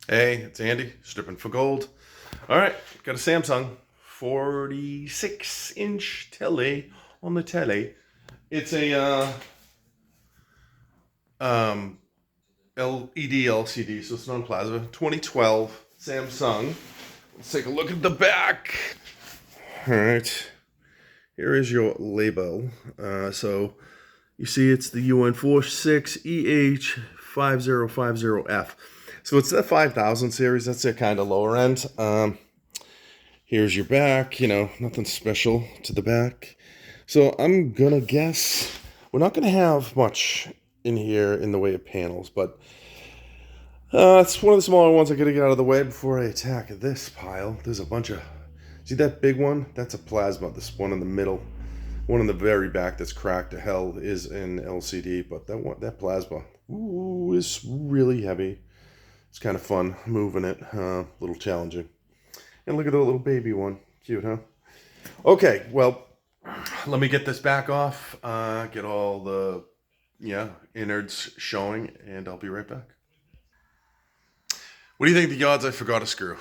Hey, it's Andy, stripping for gold. All right, got a Samsung 46-inch telly on the telly. It's a LED LCD, so it's non-plasma. 2012 Samsung. Let's take a look at the back. All right, here is your label. So you see it's the UN46EH5050F. So it's the 5000 series. That's their kind of lower end. Here's your back, nothing special to the back. So I'm gonna guess we're not gonna have much in here in the way of panels, but it's one of the smaller ones I gotta get out of the way before I attack this pile. There's a bunch of, see that big one? That's a plasma. This one in the middle, one in the very back that's cracked to hell is an LCD, but that plasma, ooh, is really heavy. It's kind of fun moving it, a little challenging. And look at the little baby one. Cute, huh? Okay, well, let me get this back off, get all the, innards showing, and I'll be right back. What do you think the odds I forgot a screw?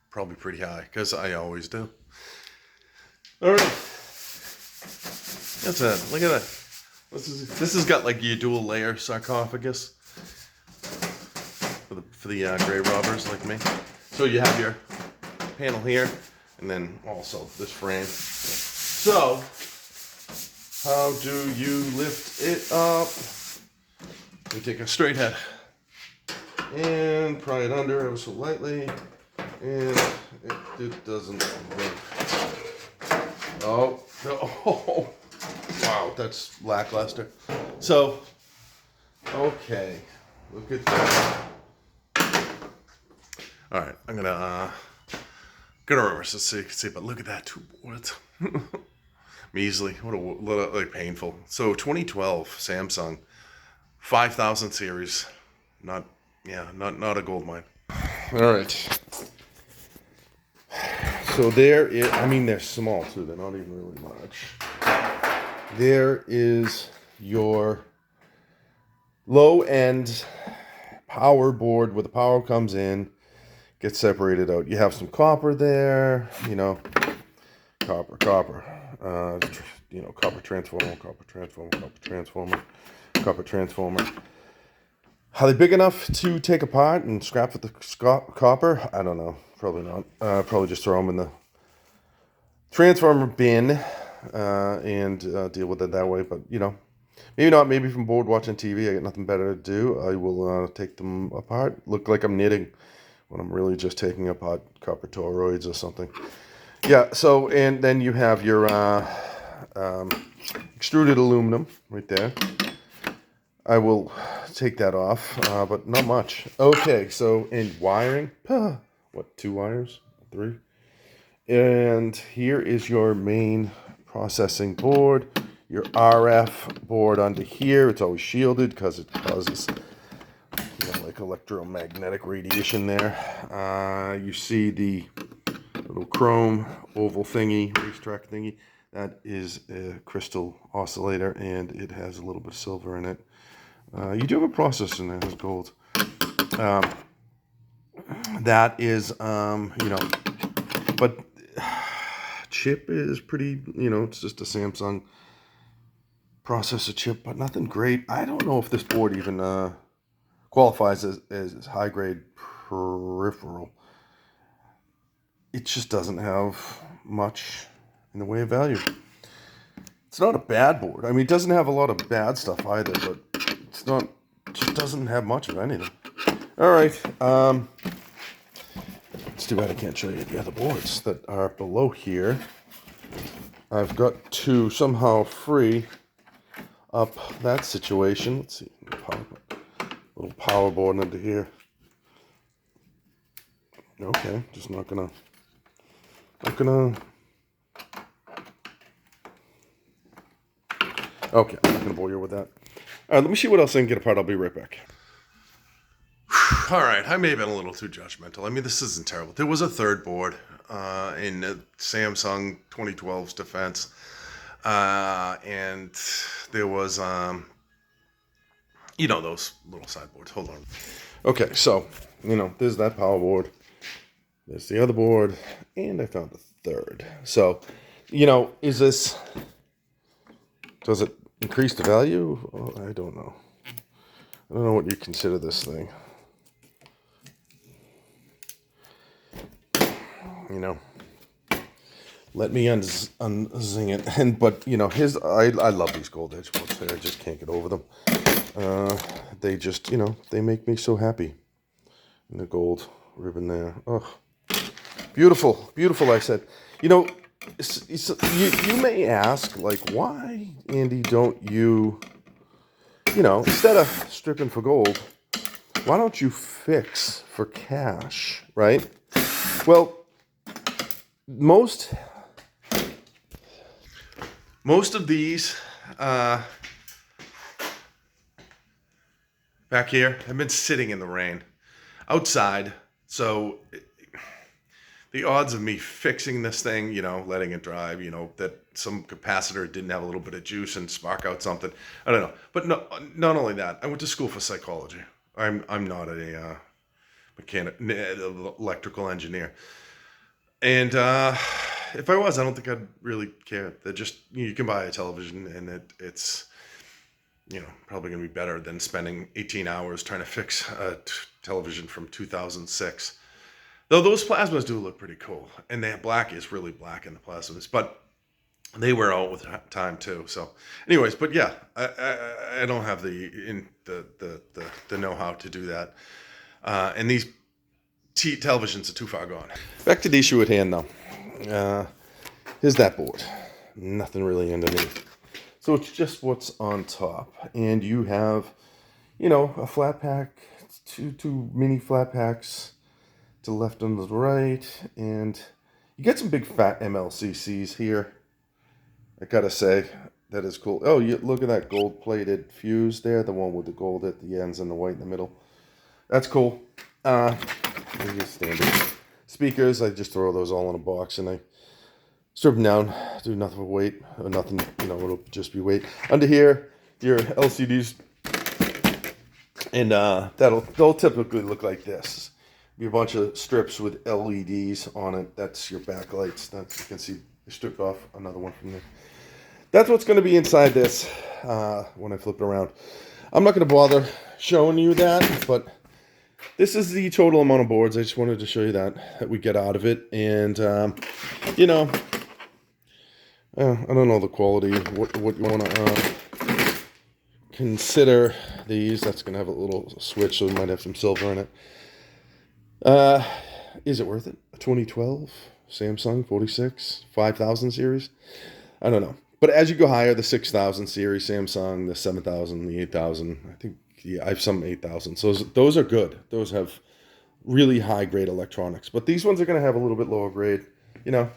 Probably pretty high, because I always do. All right. That's it. Look at that. This has got like your dual layer sarcophagus for the grave robbers like me. So you have your panel here, and then also this frame. So, how do you lift it up? You take a straight head and pry it under ever so lightly, and it doesn't work. Oh, oh, wow, that's lackluster. So, okay, look at that. All right, I'm gonna reverse this so you can see, but look at that, 2 boards. Measly, what a like painful. So 2012 Samsung 5000 series, not a gold mine. All right. So they're small too. They're not even really much. There is your low end power board where the power comes in, gets separated out. You have some copper there, copper, copper transformer, copper transformer. Are they big enough to take apart and scrap with the copper? I don't know. Probably not. Probably just throw them in the transformer bin and deal with it that way. But, maybe not. Maybe from bored watching TV, I got nothing better to do. I will take them apart. Look like I'm knitting when I'm really just taking apart copper toroids or something. Yeah, so, and then you have your extruded aluminum right there. I will take that off, but not much. Okay, so in wiring, what, 2 wires? 3? And here is your main processing board, your RF board under here. It's always shielded because it causes like electromagnetic radiation there. You see the little chrome oval thingy, racetrack thingy. That is a crystal oscillator, and it has a little bit of silver in it. You do have a processor in there that has gold. That is, but chip is pretty, it's just a Samsung processor chip, but nothing great. I don't know if this board even qualifies as high-grade peripheral. It just doesn't have much in the way of value. It's not a bad board. I mean, it doesn't have a lot of bad stuff either, but it's not, it just doesn't have much of anything. All right. It's too bad I can't show you the other boards that are below here. I've got to somehow free up that situation. Let's see. Little power board under here. Okay, just not gonna. Okay, I'm not gonna bore you with that. All right, let me see what else I can get apart. I'll be right back. All right, I may have been a little too judgmental. I mean, this isn't terrible. There was a third board in Samsung 2012's defense, and there was, those little sideboards. Hold on. Okay, so you know, there's that power board. There's the other board, and I found a third. So, you know, does it increase the value? Oh, I don't know. I don't know what you consider this thing. You know, let me unzing it. But you know, I love these gold edge bolts. I just can't get over them. They just, you know, they make me so happy. And the gold ribbon there. Oh, beautiful, beautiful. I said, you know, you may ask, like, why, Andy, don't you, you know, instead of stripping for gold, why don't you fix for cash, right? Well, most of these back here have been sitting in the rain outside, so the odds of me fixing this thing, you know, letting it drive, you know, that some capacitor didn't have a little bit of juice and spark out something, I don't know. But no, not only that, I went to school for psychology. I'm not a electrical engineer, and if I was, I don't think I'd really care. That just, you can buy a television, and it's, you know, probably gonna be better than spending 18 hours trying to fix a television from 2006. Though those plasmas do look pretty cool, and the black is really black in the plasmas, but they wear out with time too. So, anyways, but yeah, I don't have the know-how to do that, and these televisions are too far gone. Back to the issue at hand now. Here's that board. Nothing really underneath. So it's just what's on top, and you have, you know, a flat pack, two mini flat packs to the left and to the right, and you get some big fat MLCCs here. I gotta say, that is cool. Oh, you look at that gold-plated fuse there, the one with the gold at the ends and the white in the middle. That's cool. Just standard speakers. I just throw those all in a box, and I strip them down. Do nothing for weight, or nothing. You know, it'll just be weight. Under here, your LCDs, and they'll typically look like this. Be a bunch of strips with LEDs on it. That's your backlights. That's, you can see I stripped off another one from there. That's what's going to be inside this when I flip it around. I'm not going to bother showing you that, but this is the total amount of boards. I just wanted to show you that we get out of it. And, you know, I don't know the quality, what you want to consider these. That's going to have a little switch, so we might have some silver in it. Is it worth it? A 2012 Samsung 46 5000 series? I don't know. But as you go higher, the 6000 series Samsung, the 7000, the 8000, I think, yeah, I have some 8000. So those are good. Those have really high grade electronics. But these ones are going to have a little bit lower grade. You know,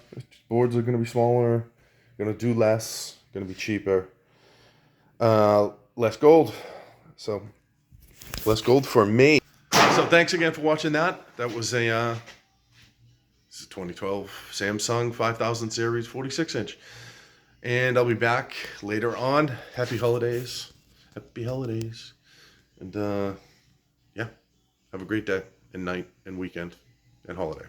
boards are going to be smaller, going to do less, going to be cheaper. Less gold. So less gold for me. So thanks again for watching that. That was a 2012 Samsung 5000 series 46-inch. And I'll be back later on. Happy holidays. Happy holidays. And yeah, have a great day and night and weekend and holiday.